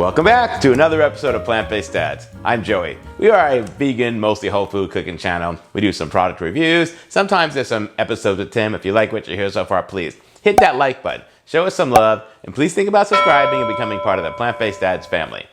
Welcome back to another episode of Plant-Based Dads. I'm Joey. We are a vegan, mostly whole food cooking channel. We do some product reviews. Sometimes there's some episodes with Tim. If you like what you hear so far, please hit that like button. Show us some love. And please think about subscribing and becoming part of the Plant-Based Dads family.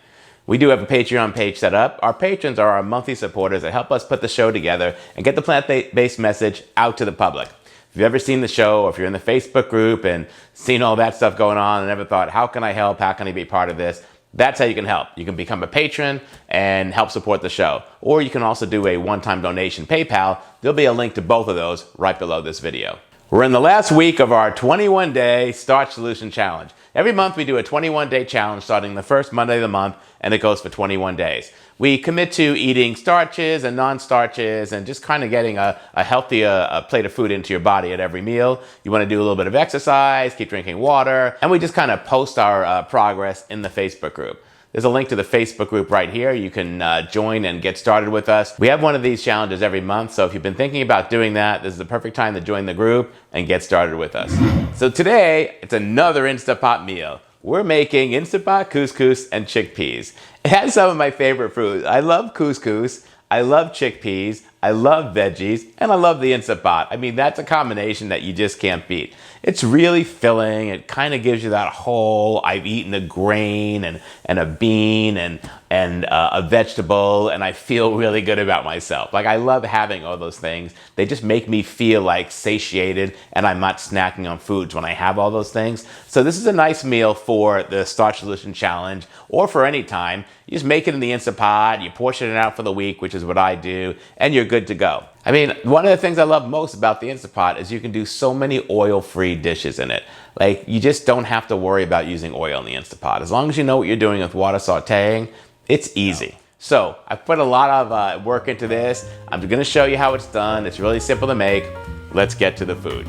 We do have a Patreon page set up. Our patrons are our monthly supporters that help us put the show together and get the plant-based message out to the public. If you've ever seen the show, or if you're in the Facebook group and seen all that stuff going on and never thought, how can I help? How can I be part of this? That's how you can help. You can become a patron and help support the show. Or you can also do a one-time donation PayPal. There'll be a link to both of those right below this video. We're in the last week of our 21-day Starch Solution Challenge. Every month we do a 21-day challenge starting the first Monday of the month, and it goes for 21 days. We commit to eating starches and non-starches and just kind of getting a healthier plate of food into your body at every meal. You want to do a little bit of exercise, keep drinking water, and we just kind of post our progress in the Facebook group. There's a link to the Facebook group right here. You can join and get started with us. We have one of these challenges every month, so if you've been thinking about doing that, this is the perfect time to join the group and get started with us. So today, it's another Instapot meal. We're making Instant Pot couscous and chickpeas. It has some of my favorite foods. I love couscous, I love chickpeas, I love veggies, and I love the Instant Pot. I mean, that's a combination that you just can't beat. It's really filling. It kind of gives you that whole, I've eaten a grain and a bean and a vegetable, and I feel really good about myself. Like, I love having all those things. They just make me feel like satiated, and I'm not snacking on foods when I have all those things. So this is a nice meal for the Starch Solution Challenge, or for any time. You just make it in the Instant Pot, you portion it out for the week, which is what I do, and you're good to go. I mean, one of the things I love most about the Instant Pot is you can do so many oil-free dishes in it. Like, you just don't have to worry about using oil in the Instant Pot. As long as you know what you're doing with water sauteing, it's easy. So, I've put a lot of work into this. I'm gonna show you how it's done. It's really simple to make. Let's get to the food.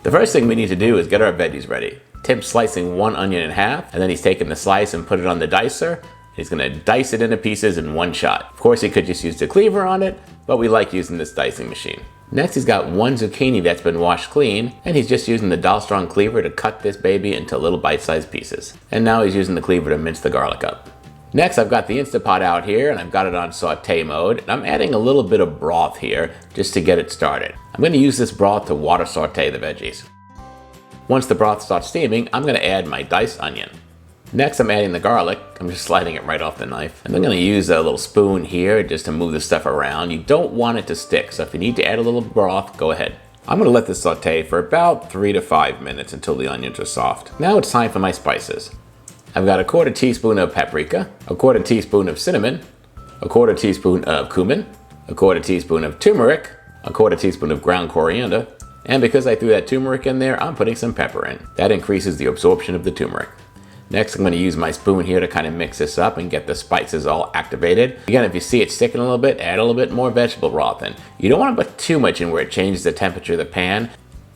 The first thing we need to do is get our veggies ready. Tim's slicing one onion in half, and then he's taking the slice and put it on the dicer. He's gonna dice it into pieces in one shot. Of course, he could just use the cleaver on it, but we like using this dicing machine. Next, he's got one zucchini that's been washed clean, and he's just using the Dalstrong cleaver to cut this baby into little bite-sized pieces. And now he's using the cleaver to mince the garlic up. Next, I've got the Instant Pot out here, and I've got it on saute mode, and I'm adding a little bit of broth here just to get it started. I'm gonna use this broth to water saute the veggies. Once the broth starts steaming, I'm gonna add my diced onion. Next, I'm adding the garlic. I'm just sliding it right off the knife. And I'm gonna use a little spoon here just to move the stuff around. You don't want it to stick, so if you need to add a little broth, go ahead. I'm gonna let this saute for about 3 to 5 minutes until the onions are soft. Now it's time for my spices. I've got a 1/4 teaspoon of paprika, a 1/4 teaspoon of cinnamon, a 1/4 teaspoon of cumin, a 1/4 teaspoon of turmeric, a 1/4 teaspoon of ground coriander, and because I threw that turmeric in there, I'm putting some pepper in. That increases the absorption of the turmeric. Next, I'm gonna use my spoon here to kind of mix this up and get the spices all activated. Again, if you see it sticking a little bit, add a little bit more vegetable broth in. You don't want to put too much in where it changes the temperature of the pan,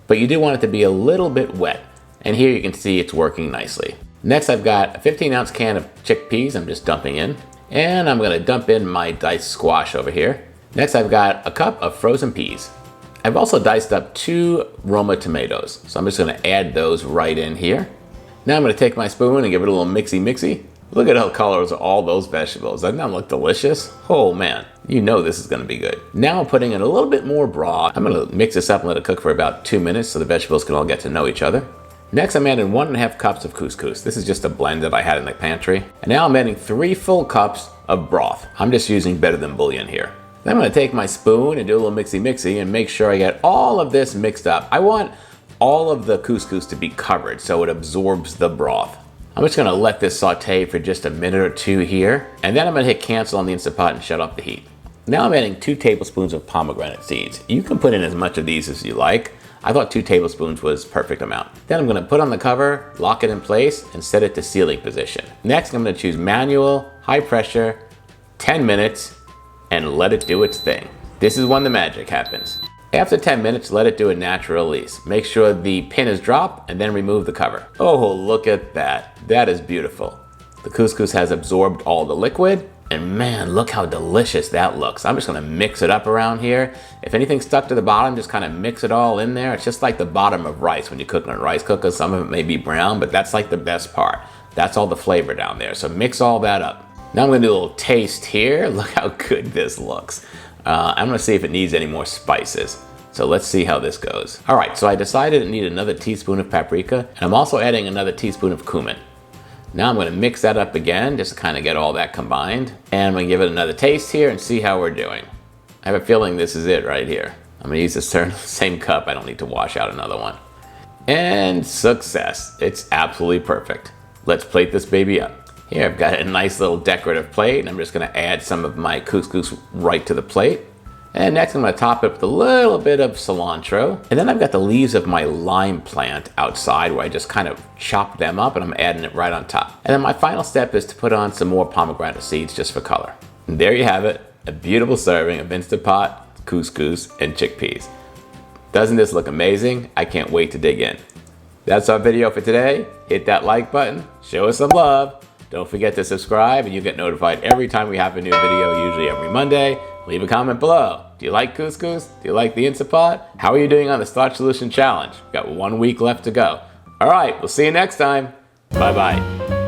but you do want it to be a little bit wet. And here you can see it's working nicely. Next, I've got a 15-ounce can of chickpeas I'm just dumping in. And I'm gonna dump in my diced squash over here. Next, I've got a cup of frozen peas. I've also diced up 2 Roma tomatoes, so I'm just gonna add those right in here. Now I'm gonna take my spoon and give it a little mixy-mixy. Look at how colors of all those vegetables. Doesn't that look delicious? Oh man, you know this is gonna be good. Now I'm putting in a little bit more broth. I'm gonna mix this up and let it cook for about 2 minutes so the vegetables can all get to know each other. Next, I'm adding 1½ cups of couscous. This is just a blend that I had in the pantry. And now I'm adding 3 full cups of broth. I'm just using better than bouillon here. Then I'm gonna take my spoon and do a little mixy-mixy and make sure I get all of this mixed up. I want all of the couscous to be covered so it absorbs the broth. I'm just gonna let this saute for just a minute or 2 here, and then I'm gonna hit cancel on the Instant Pot and shut off the heat. Now I'm adding 2 tablespoons of pomegranate seeds. You can put in as much of these as you like. I thought 2 tablespoons was perfect amount. Then I'm gonna put on the cover, lock it in place, and set it to sealing position. Next, I'm gonna choose manual, high pressure, 10 minutes, and let it do its thing. This is when the magic happens. After 10 minutes, let it do a natural release. Make sure the pin is dropped and then remove the cover. Oh, look at that. That is beautiful. The couscous has absorbed all the liquid And man, look how delicious that looks. I'm just gonna mix it up around here. If anything's stuck to the bottom, just kind of mix it all in there. It's just like the bottom of rice when you cook on a rice cooker. Some of it may be brown, but that's like the best part. That's all the flavor down there. So mix all that up. Now I'm gonna do a little taste here. Look how good this looks. I'm gonna see if it needs any more spices. So let's see how this goes. All right, so I decided it needed another teaspoon of paprika, and I'm also adding another teaspoon of cumin. Now I'm gonna mix that up again, just to kind of get all that combined. And I'm gonna give it another taste here and see how we're doing. I have a feeling this is it right here. I'm gonna use this same cup. I don't need to wash out another one. And success. It's absolutely perfect. Let's plate this baby up. Here I've got a nice little decorative plate, and I'm just gonna add some of my couscous right to the plate. And next I'm gonna top it with a little bit of cilantro. And then I've got the leaves of my lime plant outside where I just kind of chop them up and I'm adding it right on top. And then my final step is to put on some more pomegranate seeds just for color. And there you have it, a beautiful serving of Instant Pot, couscous, and chickpeas. Doesn't this look amazing? I can't wait to dig in. That's our video for today. Hit that like button, show us some love. Don't forget to subscribe and you get notified every time we have a new video, usually every Monday. Leave a comment below. Do you like couscous? Do you like the Instant Pot? How are you doing on the Starch Solution Challenge? We've got 1 week left to go. All right, we'll see you next time. Bye-bye.